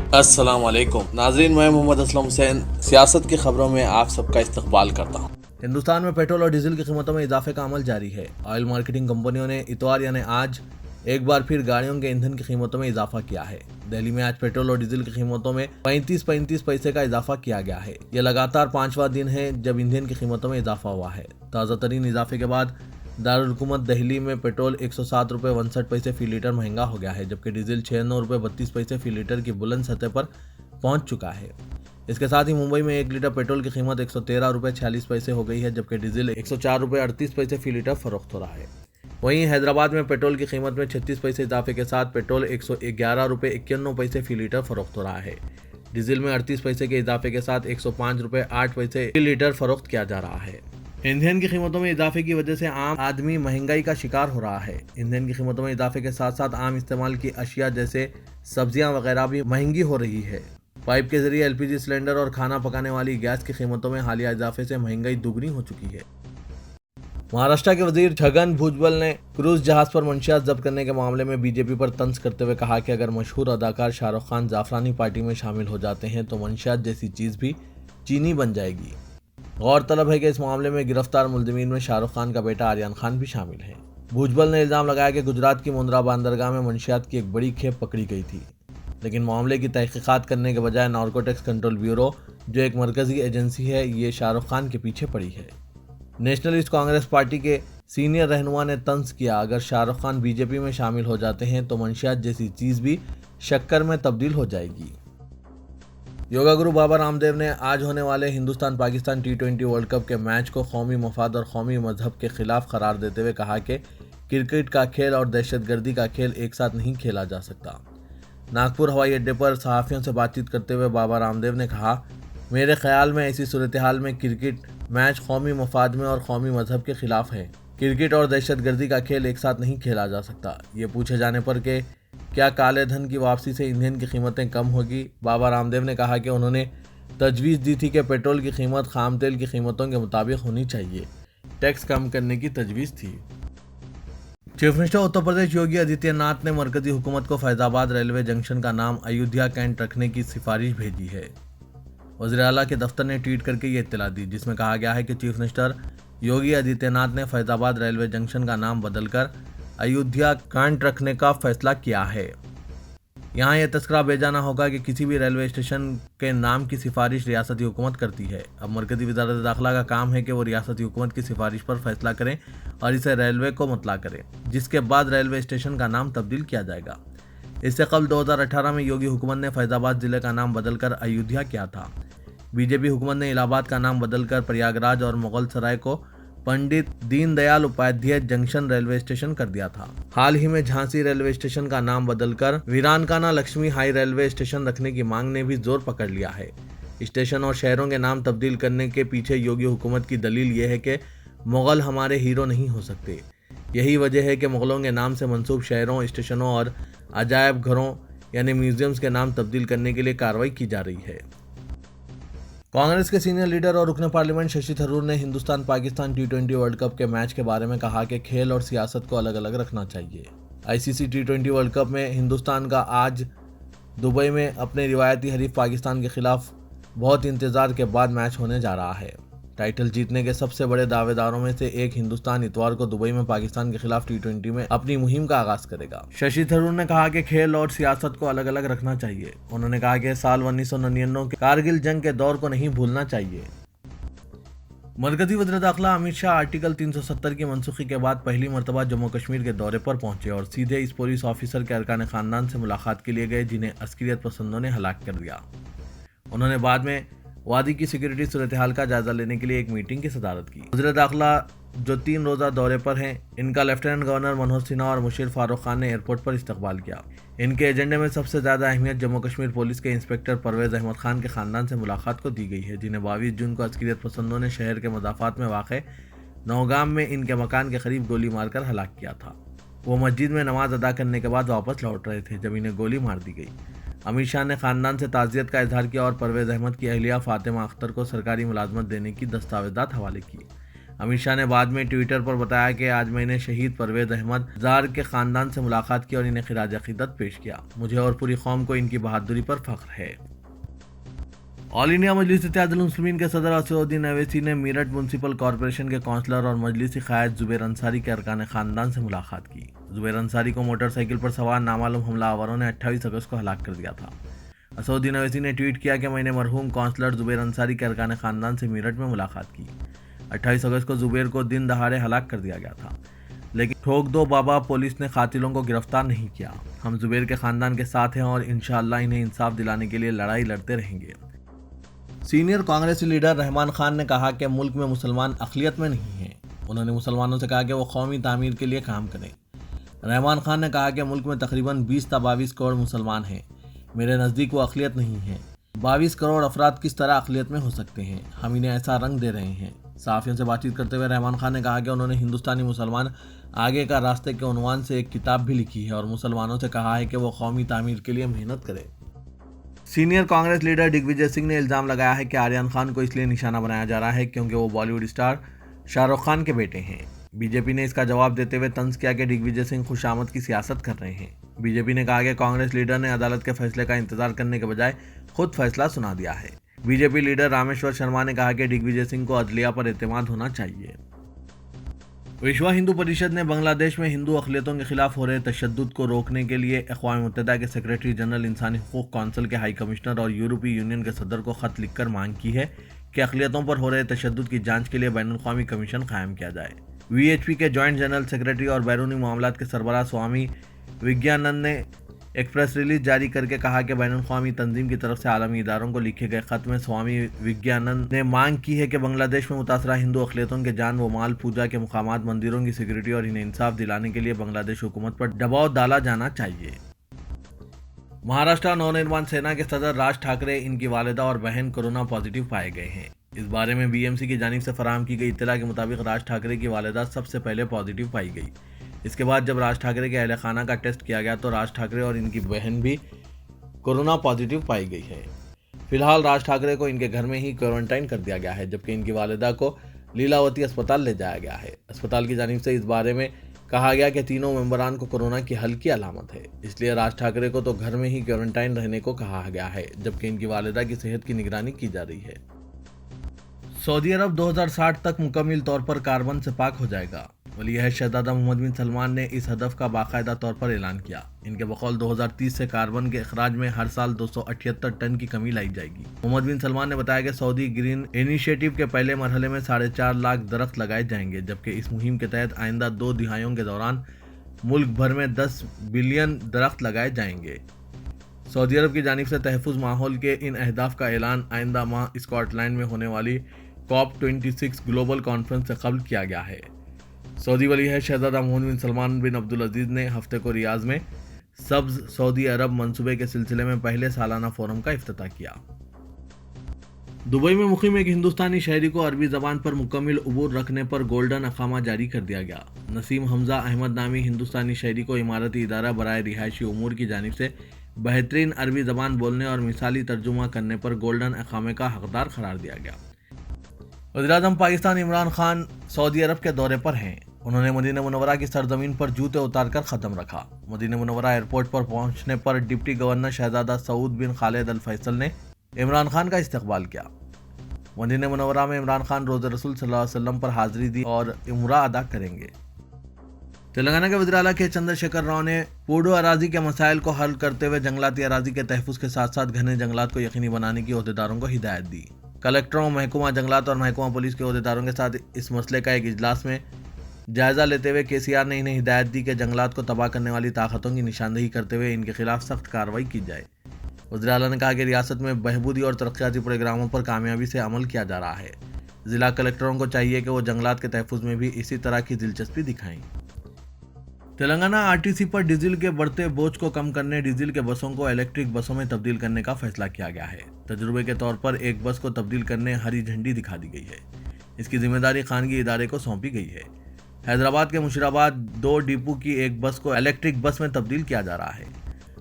السلام علیکم ناظرین، میں محمد اسلم حسین سیاست کی خبروں میں آپ سب کا استقبال کرتا ہوں۔ ہندوستان میں پیٹرول اور ڈیزل کی قیمتوں میں اضافے کا عمل جاری ہے۔ آئل مارکیٹنگ کمپنیوں نے اتوار یعنی آج ایک بار پھر گاڑیوں کے ایندھن کی قیمتوں میں اضافہ کیا ہے۔ دہلی میں آج پیٹرول اور ڈیزل کی قیمتوں میں 35 پیسے کا اضافہ کیا گیا ہے۔ یہ لگاتار 5واں دن ہے جب ایندھن کی قیمتوں میں اضافہ ہوا ہے۔ تازہ ترین اضافے کے بعد دارالحکومت دہلی میں پیٹرول 107 روپے 69 پیسے فی لیٹر مہنگا ہو گیا ہے، جبکہ ڈیزل 96 روپے 32 پیسے فی لیٹر کی بلند سطح پر پہنچ چکا ہے۔ اس کے ساتھ ہی ممبئی میں 1 لیٹر پیٹرول کی قیمت 113 روپے 46 پیسے ہو گئی ہے، جبکہ ڈیزل 104 روپے 38 پیسے فی لیٹر فروخت ہو رہا ہے۔ وہیں حیدرآباد میں پیٹرول کی قیمت میں 36 پیسے اضافے کے ساتھ پیٹرول 111 روپے 91 پیسے فی لیٹر فروخت ہو رہا ہے۔ ڈیزل میں 38 پیسے کے اضافے کے ساتھ 105 روپے 8 پیسے فی لیٹر فروخت کیا جا رہا ہے۔ ایندھن کی قیمتوں میں اضافے کی وجہ سے عام آدمی مہنگائی کا شکار ہو رہا ہے۔ ایندھن کی قیمتوں میں اضافے کے ساتھ ساتھ عام استعمال کی اشیاء جیسے سبزیاں وغیرہ بھی مہنگی ہو رہی ہے۔ پائپ کے ذریعے LPG سلنڈر اور کھانا پکانے والی گیس کی قیمتوں میں حالیہ اضافے سے مہنگائی دوگنی ہو چکی ہے۔ مہاراشٹر کے وزیر چھگن بھوجبل نے کروز جہاز پر منشیات ضبط کرنے کے معاملے میں BJP پر طنز کرتے ہوئے کہا کہ اگر مشہور اداکار شاہ رخ خان زعفرانی پارٹی میں شامل ہو جاتے ہیں تو منشیات جیسی چیز بھی چینی بن جائے گی۔ غور طلب ہے کہ اس معاملے میں گرفتار ملزمین میں شاہ رخ خان کا بیٹا آریان خان بھی شامل ہے۔ بھوجبل نے الزام لگایا کہ گجرات کی مندرا بندرگاہ میں منشیات کی ایک بڑی کھیپ پکڑی گئی تھی، لیکن معاملے کی تحقیقات کرنے کے بجائے نارکوٹکس کنٹرول بیورو، جو ایک مرکزی ایجنسی ہے، یہ شاہ رخ خان کے پیچھے پڑی ہے۔ نیشنلسٹ کانگریس پارٹی کے سینئر رہنما نے طنز کیا، اگر شاہ رخ خان BJP میں شامل ہو جاتے ہیں تو منشیات جیسی چیز بھی شکر میں تبدیل ہو جائے گی۔ یوگا گرو بابا رام دیو نے آج ہونے والے Hindustan Pakistan T20 world cup کے میچ کو قومی مفاد اور قومی مذہب کے خلاف قرار دیتے ہوئے کہا کہ کرکٹ کا کھیل اور دہشت گردی کا کھیل ایک ساتھ نہیں کھیلا جا سکتا۔ ناگپور ہوائی اڈے پر صحافیوں سے بات چیت کرتے ہوئے بابا رام دیو نے کہا، میرے خیال میں ایسی صورتحال میں کرکٹ میچ قومی مفاد میں اور قومی مذہب کے خلاف ہے۔ کرکٹ اور دہشت گردی کا کھیل ایک ساتھ نہیں کھیلا جا سکتا۔ یہ پوچھے جانے پر کہ کیا کالے دھن کی واپسی سے ایندھن کی قیمتیں کم ہوگی، بابا رام دیو نے کہا کہ انہوں نے تجویز دی تھی کہ پیٹرول کی قیمت خام تیل کی قیمتوں کے مطابق ہونی چاہیے، ٹیکس کم کرنے کی تجویز تھی۔ چیف منسٹر اتر پردیش یوگی آدتیہ ناتھ نے مرکزی حکومت کو فیض آباد ریلوے جنکشن کا نام ایودھیا کینٹ رکھنے کی سفارش بھیجی ہے۔ وزیر اعلیٰ کے دفتر نے ٹویٹ کر کے یہ اطلاع دی، جس میں کہا گیا ہے کہ چیف منسٹر یوگی آدتیہ ناتھ نے فیض آباد ریلوے جنکشن کا نام بدل کر ایودھیا کینٹ رکھنے کا فیصلہ کیا ہے۔ یہاں یہ تذکرہ بھیجا نہ ہوگا کہ کسی بھی ریلوے اسٹیشن کے نام کی سفارش ریاستی حکومت کرتی ہے۔ اب مرکزی وزارت داخلہ کا کام ہے کہ وہ ریاستی حکومت کی سفارش پر فیصلہ کریں اور اسے ریلوے کو مطلع کریں، جس کے بعد ریلوے اسٹیشن کا نام تبدیل کیا جائے گا۔ اس سے قبل 2018 میں یوگی حکومت نے فیض آباد ضلع کا نام بدل کر ایودھیا کیا تھا۔ BJP حکومت نے الہ آباد کا نام بدل کر پریاگ راج اور مغل سرائے کو Pandit Deen Dayal Upadhyaya junction railway station کر دیا تھا۔ حال ہی میں جھانسی ریلوے اسٹیشن کا نام بدل کر ویرانکانہ لکشمی ہائی ریلوے اسٹیشن رکھنے کی مانگ نے بھی زور پکڑ لیا ہے۔ اسٹیشن اور شہروں کے نام تبدیل کرنے کے پیچھے یوگی حکومت کی دلیل یہ ہے کہ مغل ہمارے ہیرو نہیں ہو سکتے۔ یہی وجہ ہے کہ مغلوں کے نام سے منسوب شہروں، اسٹیشنوں اور عجائب گھروں یعنی میوزیمز کے نام تبدیل کرنے کے لیے کارروائی کی جا رہی ہے۔ کانگریس کے سینئر لیڈر اور رکن پارلیمنٹ ششی تھرور نے Hindustan Pakistan T20 world cup کے میچ کے بارے میں کہا کہ کھیل اور سیاست کو الگ الگ رکھنا چاہیے۔ ICC T20 ورلڈ کپ میں ہندوستان کا آج دبئی میں اپنے روایتی حریف پاکستان کے خلاف بہت انتظار کے بعد میچ ہونے جا رہا ہے۔ ٹائٹل جیتنے کے سب سے بڑے دعوے داروں میں سے ایک ہندوستان اتوار کو دبئی میں پاکستان کے خلاف T20 میں اپنی مہم کا آغاز کرے گا۔ ششی تھرور نے کہا کہ کھیل اور سیاست کو الگ الگ رکھنا چاہیے۔ انہوں نے کہا کہ سال 1999 کے کارگل جنگ کے دور کو نہیں بھولنا چاہیے۔ مرکزی وزیر داخلہ امت شاہ آرٹیکل 370 کی منسوخی کے بعد پہلی مرتبہ جموں کشمیر کے دورے پر پہنچے اور سیدھے اس پولیس آفیسر کے ارکان خاندان سے ملاقات کے لیے گئے جنہیں عسکریت پسندوں نے ہلاک کر دیا۔ انہوں نے بعد میں وادی کی سیکورٹی صورتحال کا جائزہ لینے کے لیے ایک میٹنگ کی صدارت کی۔ وزیر داخلہ جو 3 روزہ دورے پر ہیں، ان کا لیفٹیننٹ گورنر منوج سنہا اور مشیر فاروق خان نے ایئرپورٹ پر استقبال کیا۔ ان کے ایجنڈے میں سب سے زیادہ اہمیت جموں کشمیر پولیس کے انسپکٹر پرویز احمد خان کے خاندان سے ملاقات کو دی گئی ہے، جنہیں 22 جون کو عسکریت پسندوں نے شہر کے مضافات میں واقع نوگام میں ان کے مکان کے قریب گولی مار کر ہلاک کیا تھا۔ وہ مسجد میں نماز ادا کرنے کے بعد واپس لوٹ رہے تھے جب انہیں گولی مار دی گئی۔ امت شاہ نے خاندان سے تعزیت کا اظہار کیا اور پرویز احمد کی اہلیہ فاطمہ اختر کو سرکاری ملازمت دینے کی دستاویزات حوالے کی۔ अमित शाह ने बाद में ट्विटर पर बताया कि आज मैंने शहीद परवेज अहमद ज़ार के ख़ानदान से मुलाकात की और इन्हें खिराज अक़ीदत पेश किया। मुझे और पूरी कौम को इनकी बहादुरी पर फख्र है। ऑल इंडिया मजलिस इत्तेहादुल मुस्लिमीन के सदर असदुद्दीन अवैसी ने मेरठ म्यूनसिपल कॉरपोरेशन के काउंसलर और मजलिसी क़ायद ज़ुबैर अंसारी के अरकान ख़ानदान से मुलाकात की। ज़ुबैर अंसारी को मोटरसाइकिल पर सवार नामालूम हमलावरों ने 28 अगस्त को हलाक कर दिया था। असदुद्दीन अवैसी ने ट्वीट किया कि मैंने मरहूम काउंसलर ज़ुबैर अंसारी के अरकान ख़ानदान से मेरठ में मुलाकात की। 28 अगस्त को ज़ुबैर को दिन दहाड़े हलाक कर दिया गया था, लेकिन ठोक दो बाबा पुलिस ने कातिलों को गिरफ्तार नहीं किया। हम ज़ुबैर के ख़ानदान के साथ हैं और इंशाअल्लाह इन्हें इंसाफ दिलाने के लिए लड़ाई लड़ते रहेंगे। सीनियर कांग्रेसी लीडर रहमान खान ने कहा कि मुल्क में मुसलमान अक़लियत में नहीं हैं। उन्होंने मुसलमानों से कहा कि वो कौमी तामीर के लिए काम करें। रहमान खान ने कहा कि मुल्क में तकरीबन 20 से 22 करोड़ मुसलमान हैं। मेरे नज़दीक वो अक़लियत नहीं है। 22 करोड़ अफराद किस तरह अक़लियत में हो सकते हैं? हम इन्हें ऐसा रंग दे रहे हैं। सहाफ़ियों से बातचीत करते हुए रहमान खान ने कहा कि उन्होंने हिंदुस्तानी मुसलमान आगे का रास्ते के उन्वान से एक किताब भी लिखी है और मुसलमानों से कहा है कि वो कौमी तामीर के लिए मेहनत करें। सीनियर कांग्रेस लीडर दिग्विजय सिंह ने इल्ज़ाम लगाया है कि आर्यन खान को इसलिए निशाना बनाया जा रहा है क्योंकि वो बॉलीवुड स्टार शाहरुख खान के बेटे हैं। बीजेपी ने इसका जवाब देते हुए तंज किया कि दिग्विजय सिंह खुशामद की सियासत कर रहे हैं। बीजेपी ने कहा कि कांग्रेस लीडर ने अदालत के फैसले का इंतजार करने के बजाय खुद फैसला सुना दिया है। बीजेपी लीडर रामेश्वर शर्मा ने कहा कि दिग्विजय सिंह को अदलिया पर एतमाद होना चाहिए। विश्व हिंदू परिषद ने बांग्लादेश में हिंदू अक़लियतों के खिलाफ हो रहे तशद्दुद को रोकने के लिए अक़वाम मुत्तहिदा के सेक्रेटरी जनरल इंसानी हुकूक़ कौंसिल के हाई कमिश्नर और यूरोपीय यूनियन के सदर को ख़त लिखकर मांग की है कि अक़लियतों पर हो रहे तशद्दुद की जांच के लिए बैनुल-अक़वामी कमीशन कायम किया जाए। VHP के जॉइंट जनरल सेक्रेटरी और बैरूनी मामलात के सरबराह स्वामी विज्ञानंद ने एक प्रेस रिलीज जारी करके कहा कि बैनुल-अक़वामी तंजीम की तरफ से आलमी इदारों को लिखे गए ख़त में स्वामी विज्ञानंद ने मांग की है कि बांग्लादेश में मुतासरा हिंदू अक़लियतों के जान व माल, पूजा के मुकामात, मंदिरों की सिक्योरिटी और इन्हें इंसाफ दिलाने के लिए बांग्लादेश हुकूमत पर दबाव डाला जाना चाहिए। महाराष्ट्र नवनिर्माण सेना के सदर राज ठाकरे, इनकी वालिदा और बहन कोरोना पॉजिटिव पाए गए हैं। इस बारे में BMC की जानिब से फराहम की गई इत्तला के मुताबिक राज ठाकरे की वालिदा सबसे पहले पॉजिटिव पाई गई। इसके बाद जब राज ठाकरे के अहले खाना का टेस्ट किया गया तो राज ठाकरे और इनकी बहन भी कोरोना पॉजिटिव पाई गई है। फिलहाल राज ठाकरे को इनके घर में ही क्वारंटाइन कर दिया गया है, जबकि इनकी वालिदा को लीलावती अस्पताल ले जाया गया है। अस्पताल की जानिब से इस बारे में कहा गया कि तीनों मेंबरान को कोरोना की हल्की अलामत है, इसलिए राज ठाकरे को तो घर में ही क्वारंटाइन रहने को कहा गया है, जबकि इनकी वालिदा की सेहत की निगरानी की जा रही है। सऊदी अरब 2060 तक मुकम्मल तौर पर कार्बन से पाक हो जाएगा। वली अहद शहजादा मोहम्मद बिन सलमान ने इस हदफ का बाकायदा तौर पर ऐलान किया। इनके बकौल 2030 से कार्बन के अखराज में हर साल 278 टन की कमी लाई जाएगी। मोहम्मद बिन सलमान ने बताया कि सऊदी ग्रीन इनिशिएटिव के पहले मरहले में 4.5 लाख दरख्त लगाए जाएंगे, जबकि इस मुहिम के तहत आइंदा 2 दिहाइयों के दौरान मुल्क भर में 10 बिलियन दरख्त लगाए जाएंगे। सऊदी अरब की जानिब से तहफ़्फ़ुज़ माहौल के इन अहदाफ का ऐलान आइंदा माह स्कॉटलैंड में होने वाली COP26 ग्लोबल कॉन्फ्रेंस से कबल किया गया है। सऊदी वली अहद शहजादा मोहम्मद बिन सलमान बिन अब्दुल अजीज़ ने हफ्ते को रियाज में सब्ज़ सऊदी अरब मंसूबे के सिलसिले में पहले सालाना फोरम का इफ्तिताह किया। दुबई में मुक़ीम एक हिंदुस्तानी शहरी को अरबी ज़बान पर मुकम्मल उबूर रखने पर गोल्डन अकामा जारी कर दिया गया। नसीम हमजा अहमद नामी हिंदुस्तानी शहरी को इमारती इदारा बराए रिहायशी उमूर की जानिब से बेहतरीन अरबी ज़बान बोलने और मिसाली तर्जुमा करने पर गोल्डन अकामे का हकदार करार दिया गया। वज़ीर-ए-आज़म पाकिस्तान इमरान खान सऊदी अरब के दौरे पर हैं। उन्होंने मदीना मुनव्वरा की सरजमीन पर जूते उतारकर ख़त्म रखा। मदीना मुनव्वरा एयरपोर्ट पर पहुंचने पर डिप्टी गवर्नर शहजादा सऊद बिन खालिद अल फैसल ने इमरान खान का इस्तकबाल किया। मदीना मुनव्वरा में इमरान खान रोज़े रसूल सल्लल्लाहु अलैहि वसल्लम पर हाज़िरी दी और उम्रा अदा करेंगे। तेलंगाना के वज़ीर आला के चंद्रशेखर राव ने पूडू अराजी के मसाइल को हल करते हुए जंगलाती अराजी के तहफ़्फ़ुज़ के साथ साथ घने जंगलात को यकीनी बनाने की ओहदेदारों को हिदायत दी। कलेक्टरों, महकमा जंगलात और महकमा पुलिस के ओहदेदारों के साथ इस मसले का एक इजलास में जायज़ा लेते हुए KCR ने इन्हें हिदायत दी कि जंगलात को तबाह करने वाली ताकतों की निशानदेही करते हुए इनके खिलाफ सख्त कार्रवाई की जाए। वज़ीर आला ने कहा कि रियासत में बहबूदी और तरक्याती प्रोग्रामों पर कामयाबी से अमल किया जा रहा है। ज़िला कलेक्टरों को चाहिए कि वो जंगलात के तहफ़्फ़ुज़ में भी इसी तरह की दिलचस्पी दिखाएं। तेलंगाना RTC पर डीजल के बढ़ते बोझ को कम करने डीजल के बसों को इलेक्ट्रिक बसों में तब्दील करने का फैसला किया गया है। तजुर्बे के तौर पर एक बस को तब्दील करने हरी झंडी दिखा दी गई है। इसकी जिम्मेदारी खानगी इदारे को सौंपी गई है। हैदराबाद के मुशीराबाद 2 डिपो की एक बस को इलेक्ट्रिक बस में तब्दील किया जा रहा है।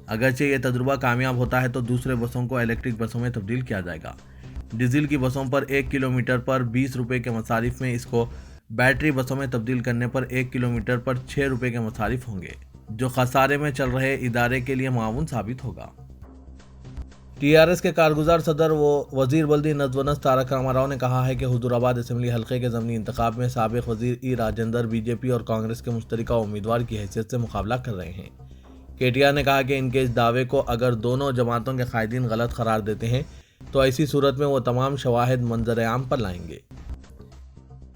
अगरचे ये तजुर्बा कामयाब होता है तो दूसरे बसों को इलेक्ट्रिक बसों में तब्दील किया जाएगा। डीजल की बसों पर 1 किलोमीटर पर 20 रुपये के मसारिफ में इसको बैटरी बसों में तब्दील करने पर 1 किलोमीटर पर 6 रुपये के मसारिफ होंगे, जो खसारे में चल रहे इदारे के लिए मामून साबित होगा। टीआरएस के कारगुजार सदर वजीर बल्दी नज़्म व नस्क तारक रामाराव ने कहा है कि हुजूराबाद असेंबली हल्के के ज़मीनी इंतखाब में साबिक वजीर ई राजेंद्र बीजेपी और कांग्रेस के मुश्तरका उम्मीदवार की हैसियत से मुकाबला कर रहे हैं। केटीआर ने कहा कि इनके इस दावे को अगर दोनों जमातों के कायदीन गलत करार देते हैं तो ऐसी सूरत में वो तमाम शवाहिद मंजर आम पर लाएंगे।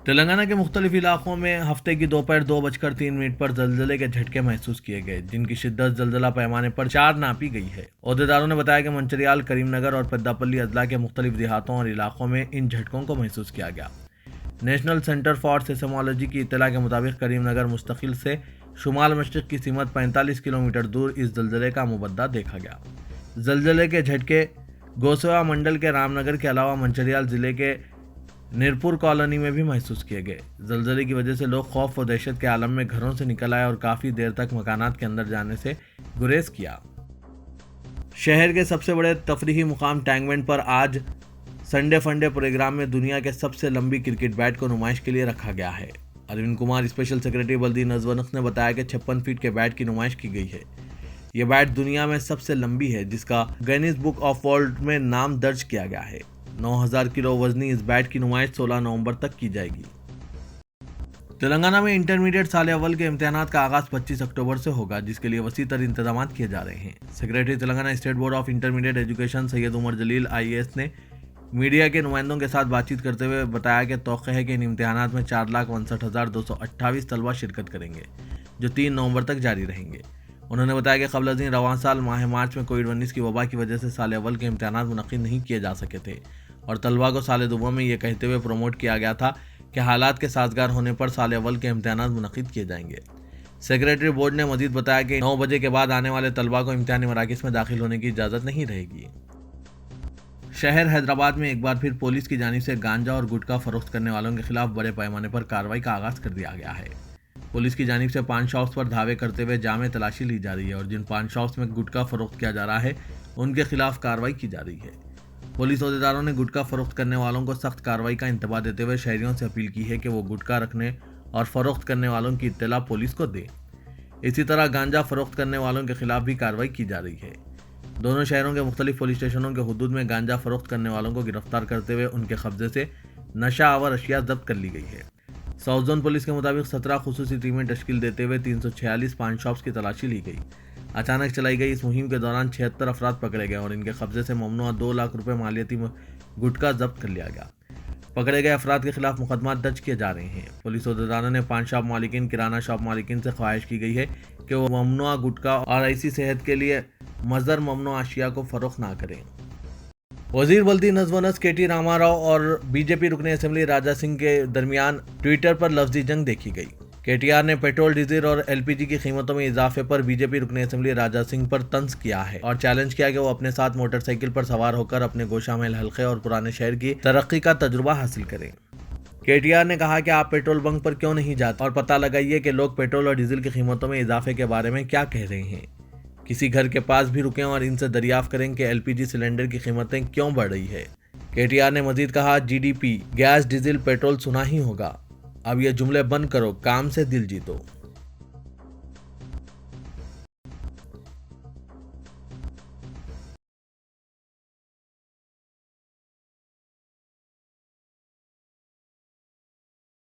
तेलंगाना के मुख्तलिफ इलाकों में हफ्ते की दोपहर 2:03 पर जल्जले के झटके महसूस किए गए, जिनकी शिद्दत जल्जला पैमाने पर 4 नापी गई है। ओहदेदारों ने बताया कि मंचिर्याल, करीमनगर और पेद्दापल्ली अजला के मुख्तलिफ देहातों और इलाकों में इन झटकों को महसूस किया गया। नेशनल सेंटर फॉर सेस्मोलॉजी की इत्तला के मुताबिक करीमनगर मुस्तकिल से शुमाल मशरिक की सीमत 45 किलोमीटर दूर इस जल्जले का मुबद्दा देखा गया। जल्जले के झटके गोसवा मंडल के रामनगर के अलावा मंचिर्याल जिले के निरपुर कॉलोनी में भी महसूस किए गए। जल्जले की वजह से लोग खौफ और दहशत के आलम में घरों से निकल आए और काफ़ी देर तक मकानात के अंदर जाने से गुरेज किया। शहर के सबसे बड़े तफरीही मुकाम टैंकबैंड पर आज संडे फंडे प्रोग्राम में दुनिया के सबसे लंबी क्रिकेट बैट को नुमाइश के लिए रखा गया है। अरविंद कुमार, स्पेशल सेक्रेटरी बल्दी नज़्म व नस्क ने बताया कि 56 फीट के बैट की नुमाइश की गई है। यह बैट दुनिया में सबसे लंबी है, जिसका गिनीज बुक ऑफ वर्ल्ड में नाम दर्ज किया गया है। 9000 किलो वजनी इस बैट की नुमाइश 16 नवंबर तक की जाएगी। तेलंगाना में इंटरमीडिएट साल अव्वल के इम्तिहानात का आगाज 25 अक्टूबर से होगा, जिसके लिए वसी तर इंतजाम किए जा रहे हैं। Secretary Telangana state board of intermediate education Syed Umar Jaleel IAS ने मीडिया के नुमाइंदों के साथ बातचीत करते हुए बताया कि तौक़े है कि इन इम्तिहानात में 4,59,228 तलबा शिरकत करेंगे, जो 3 नवंबर तक जारी रहेंगे। उन्होंने बताया कि क़ब्ल अज़ीं रवां साल माह मार्च में कोविड-19 की वबा की वजह से साल अव्वल के इम्तिहानात मुनक़्क़िद नहीं किए जा सके थे और तलबा को साल दुआ में ये कहते हुए प्रमोट किया गया था कि हालात के साज़गार होने पर साल अव्वल के इम्तिहानात मुनक़्क़िद किए जाएंगे। सेक्रेटरी बोर्ड ने मज़ीद बताया कि 9 बजे के बाद आने वाले तलबा को इम्तिहानी मराकिज़ में दाखिल होने की इजाज़त नहीं रहेगी। शहर हैदराबाद में एक बार फिर पुलिस की जानिब से गांजा और गुटखा फरोख्त करने वालों के खिलाफ बड़े पैमाने पर कार्रवाई का आगाज़ कर दिया गया है। पुलिस की जानिब से पान शॉप्स पर धावे करते हुए जामे तलाशी ली जा रही है और जिन पान शॉप्स में गुटखा फरोख्त किया जा रहा है उनके खिलाफ कार्रवाई की जा रही है। पुलिस अहदेदारों ने गुटखा फरोख्त करने वालों को सख्त कार्रवाई का इंतबाह देते हुए शहरियों से अपील की है कि वो गुटखा रखने और फरोख्त करने वालों की इत्तला पुलिस को दें। इसी तरह गांजा फरोख्त करने वालों के खिलाफ भी कार्रवाई की जा रही है। दोनों शहरों के मुख्तलिफ पुलिस स्टेशनों के हुदूद में गांजा फरोख्त करने वालों को गिरफ्तार करते हुए उनके कब्जे से नशा आवर अशिया जब्त कर ली गई है। साउथ जोन पुलिस के मुताबिक 17 खुसूसी टीमें तश्कील देते हुए 346 पान शॉप्स की तलाशी ली गई। अचानक चलाई गई इस मुहिम के दौरान 76 अफराद पकड़े गए और इनके कब्जे से ममनुआ 2 लाख रुपए मालियती गुटखा जब्त कर लिया गया। पकड़े गए अफराद के खिलाफ मुकदमा दर्ज किए जा रहे हैं। पुलिस अहदेदारों ने पान शॉप मालिकीन, किराना शॉप मालिकीन से ख्वाहिश की गई है कि वो ममनुआ गुटखा और ऐसी सेहत के लिए मज़र ममनुआ अशिया को फरोख्त ना करें। वजीर बल्दी नज़्म व नस्क KT रामाराव और बीजेपी रुकने असेंबली राजा सिंह के दरमियान ट्विटर पर लफ्जी जंग देखी गई। KTR ने पेट्रोल, डीजल और LPG की कीमतों में इजाफे पर बीजेपी रुकने असेंबली राजा सिंह पर तंज किया है और चैलेंज किया कि वो अपने साथ मोटरसाइकिल पर सवार होकर अपने गोशामेल हल्के और पुराने शहर की तरक्की का तजुर्बा हासिल करें। KTR ने कहा कि आप पेट्रोल बंक पर क्यों नहीं जाते और पता लगाइए कि लोग पेट्रोल और डीजल की कीमतों में इजाफे के बारे में क्या कह रहे हैं। किसी घर के पास भी रुकें और इनसे दरियाफ्त करें कि LPG सिलेंडर की कीमतें क्यों बढ़ रही है। KTR ने मजीद कहा, GDP, गैस, डीजल, पेट्रोल सुना ही होगा, अब ये जुमले बंद करो, काम से दिल जीतो।